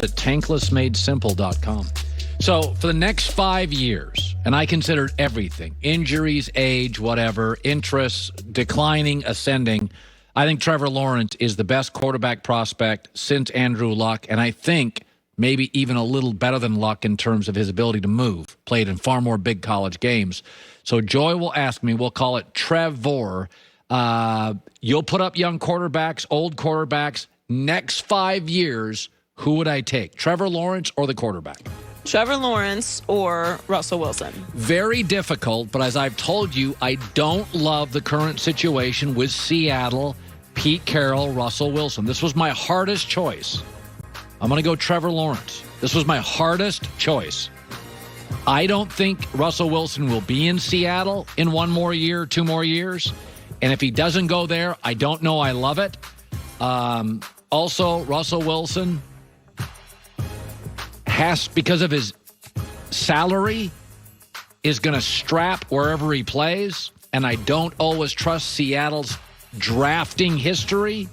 Visit tanklessmadesimple.com. So for the next 5 years, and I considered everything, injuries, age, whatever, interests, declining, ascending, I think Trevor Lawrence is the best quarterback prospect since Andrew Luck, and I think maybe even a little better than Luck in terms of his ability to move, played in far more big college games. So Joy will ask me, we'll call it Trevor. You'll put up young quarterbacks, old quarterbacks. Next 5 years, who would I take, Trevor Lawrence or the quarterback? Trevor Lawrence or Russell Wilson? Very difficult, but as I've told you, I don't love the current situation with Seattle, Pete Carroll, Russell Wilson. This was my hardest choice. I'm going to go Trevor Lawrence. This was my hardest choice. I don't think Russell Wilson will be in Seattle in 1 more year, 2 more years. And if he doesn't go there, I don't know I love it. Also, Russell Wilson because of his salary, is going to strap wherever he plays. And I don't always trust Seattle's drafting history.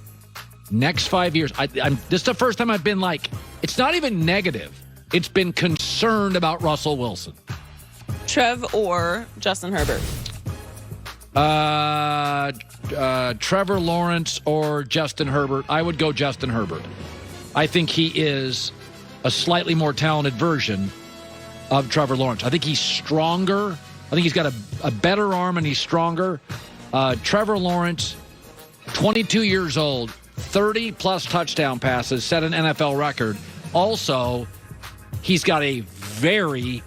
Next 5 years, this is the first time I've been like, it's not even negative. It's been concerned about Russell Wilson. Trev or Justin Herbert? Trevor Lawrence or Justin Herbert. I would go Justin Herbert. I think he is a slightly more talented version of Trevor Lawrence. I think he's stronger. I think he's got a better arm and he's stronger. Trevor Lawrence, 22 years old, 30-plus touchdown passes, set an NFL record. Also, he's got a very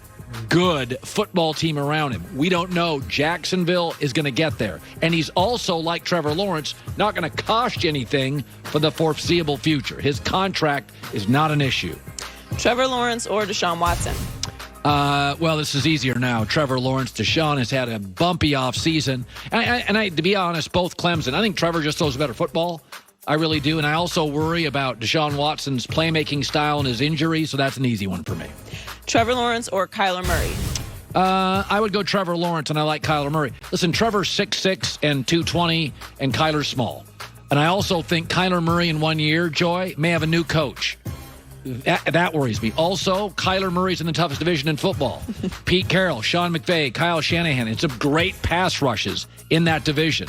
good football team around him. We don't know. Jacksonville is going to get there. And he's also, like Trevor Lawrence, not going to cost you anything for the foreseeable future. His contract is not an issue. Trevor Lawrence or Deshaun Watson? Well, this is easier now. Trevor Lawrence. Deshaun has had a bumpy offseason. And to be honest, both Clemson. I think Trevor just throws better football. I really do. And I also worry about Deshaun Watson's playmaking style and his injury, so that's an easy one for me. Trevor Lawrence or Kyler Murray? I would go Trevor Lawrence, and I like Kyler Murray. Listen, Trevor's 6'6" and 220, and Kyler's small. And I also think Kyler Murray in 1 year, Joy, may have a new coach. That worries me. Also, Kyler Murray's in the toughest division in football. Pete Carroll, Sean McVay, Kyle Shanahan. It's some great pass rushes in that division.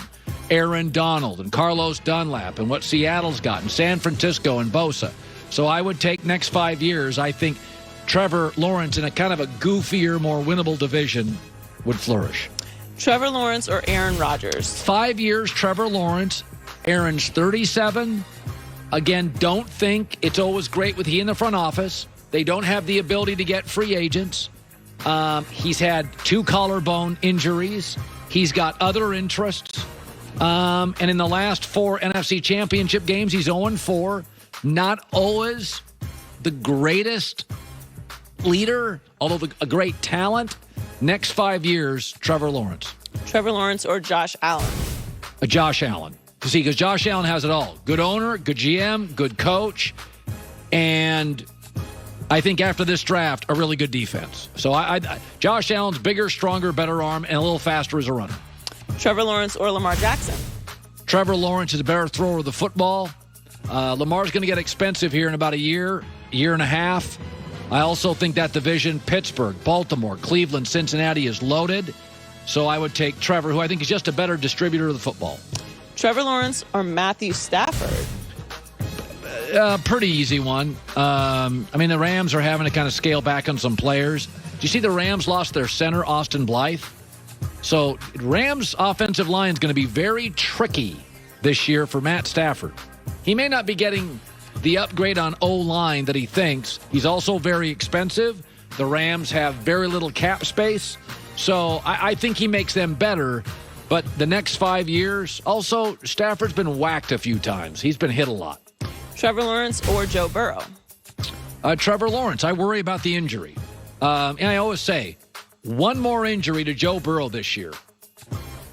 Aaron Donald and Carlos Dunlap and what Seattle's got, and San Francisco and Bosa. So I would take next 5 years. I think Trevor Lawrence in a kind of a goofier, more winnable division would flourish. Trevor Lawrence or Aaron Rodgers? 5 years, Trevor Lawrence. Aaron's 37. Again, don't think it's always great with he in the front office. They don't have the ability to get free agents. He's had 2 collarbone injuries. He's got other interests. And in the last 4 NFC championship games, he's 0-4. Not always the greatest leader, although a great talent. Next 5 years, Trevor Lawrence. Trevor Lawrence or Josh Allen? Josh Allen. See, because Josh Allen has it all. Good owner, good GM, good coach, and I think after this draft, a really good defense. So Josh Allen's bigger, stronger, better arm, and a little faster as a runner. Trevor Lawrence or Lamar Jackson? Trevor Lawrence is a better thrower of the football. Lamar's going to get expensive here in about a year and a half. I also think that division, Pittsburgh, Baltimore, Cleveland, Cincinnati, is loaded. So I would take Trevor, who I think is just a better distributor of the football. Trevor Lawrence or Matthew Stafford? Pretty easy one. The Rams are having to kind of scale back on some players. Do you see the Rams lost their center, Austin Blythe? So Rams' offensive line is going to be very tricky this year for Matt Stafford. He may not be getting the upgrade on O-line that he thinks. He's also very expensive. The Rams have very little cap space. So I think he makes them better. But the next 5 years, also, Stafford's been whacked a few times. He's been hit a lot. Trevor Lawrence or Joe Burrow? Trevor Lawrence. I worry about the injury. And I always say, one more injury to Joe Burrow this year.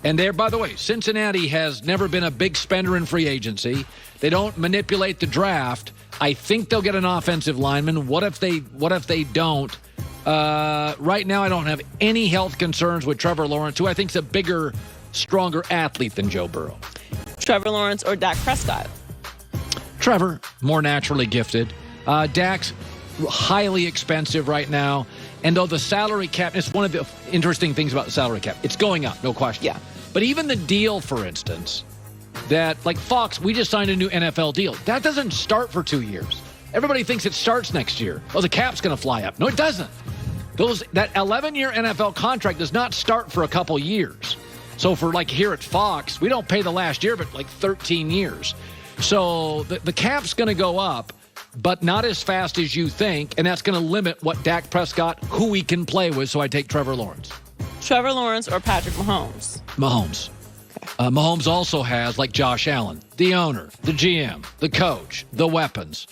And there, by the way, Cincinnati has never been a big spender in free agency. They don't manipulate the draft. I think they'll get an offensive lineman. What if they don't? Right now, I don't have any health concerns with Trevor Lawrence, who I think is a bigger, stronger athlete than Joe Burrow. Trevor Lawrence or Dak Prescott? Trevor, more naturally gifted. Dak's highly expensive right now. And though the salary cap, it's one of the interesting things about the salary cap. It's going up, no question. Yeah. But even the deal, for instance, that like Fox, we just signed a new NFL deal. That doesn't start for 2 years. Everybody thinks it starts next year. Oh, the cap's going to fly up. No, it doesn't. That 11-year NFL contract does not start for a couple years. So for like here at Fox, we don't pay the last year, but like 13 years. So the cap's going to go up, but not as fast as you think, and that's going to limit what Dak Prescott, who he can play with, so I take Trevor Lawrence. Trevor Lawrence or Patrick Mahomes? Mahomes. Mahomes also has, like Josh Allen, the owner, the GM, the coach, the weapons.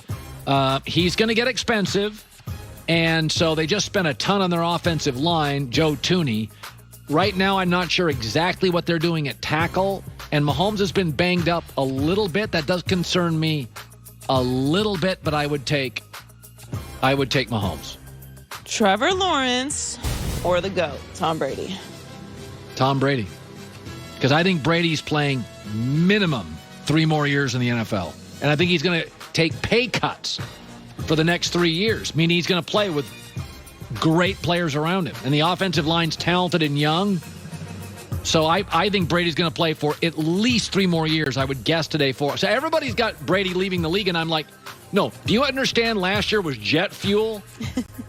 He's going to get expensive, and so they just spent a ton on their offensive line, Joe Tooney. Right now, I'm not sure exactly what they're doing at tackle, and Mahomes has been banged up a little bit. That does concern me a little bit, but I would take Mahomes. Trevor Lawrence or the GOAT, Tom Brady? Tom Brady. Because I think Brady's playing minimum 3 more years in the NFL. And I think he's going to take pay cuts for the next 3 years, meaning he's going to play with great players around him. And the offensive line's talented and young. So I think Brady's going to play for at least 3 more years, I would guess today. So everybody's got Brady leaving the league, and I'm like, no. Do you understand last year was jet fuel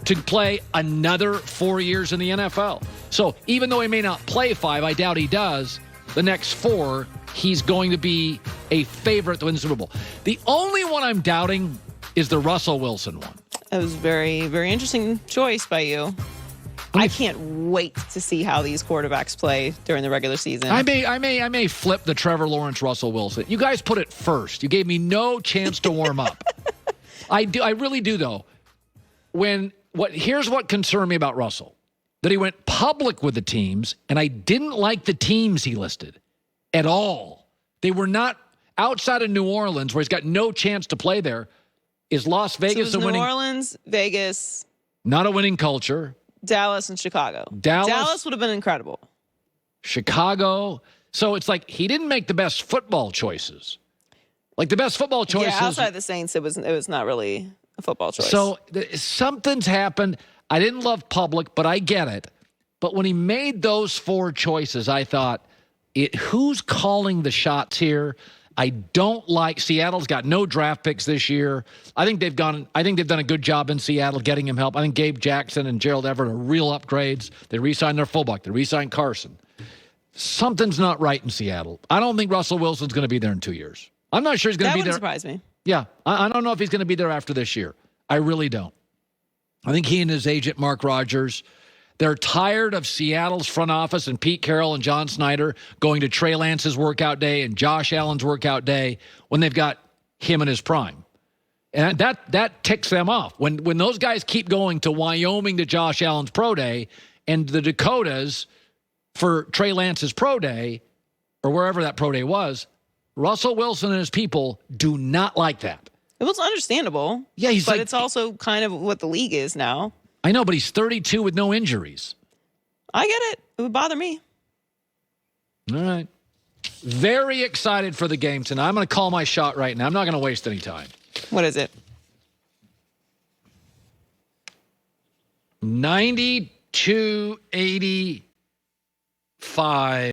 to play another 4 years in the NFL? So even though he may not play 5, I doubt he does, the next 4, he's going to be a favorite to win the Super Bowl. The only one I'm doubting is the Russell Wilson one. It was very, very interesting choice by you. I can't wait to see how these quarterbacks play during the regular season. I may flip the Trevor Lawrence, Russell Wilson. You guys put it first. You gave me no chance to warm up. I really do though. Here's what concerned me about Russell. That he went public with the teams, and I didn't like the teams he listed at all. They were not outside of New Orleans, where he's got no chance to play there. Is Las Vegas so a winning? New Orleans, Vegas, not a winning culture. Dallas and Chicago. Dallas would have been incredible. Chicago. So it's like he didn't make the best football choices. Like the best football choices. Yeah, outside the Saints, it was not really a football choice. So something's happened. I didn't love public, but I get it. But when he made those 4 choices, I thought, who's calling the shots here? I don't like Seattle's got no draft picks this year. I think they've done a good job in Seattle getting him help. I think Gabe Jackson and Gerald Everett are real upgrades. They re-signed their fullback. They re-signed Carson. Something's not right in Seattle. I don't think Russell Wilson's going to be there in 2 years. I'm not sure he's going to be there. That wouldn't surprise me. Yeah, I don't know if he's going to be there after this year. I really don't. I think he and his agent, Mark Rogers, they're tired of Seattle's front office and Pete Carroll and John Snyder going to Trey Lance's workout day and Josh Allen's workout day when they've got him in his prime. And that ticks them off. When those guys keep going to Wyoming to Josh Allen's pro day and the Dakotas for Trey Lance's pro day or wherever that pro day was, Russell Wilson and his people do not like that. It was understandable. Yeah, but it's also kind of what the league is now. I know, but he's 32 with no injuries. I get it. It would bother me. All right. Very excited for the game tonight. I'm going to call my shot right now. I'm not going to waste any time. What is it? 92-85.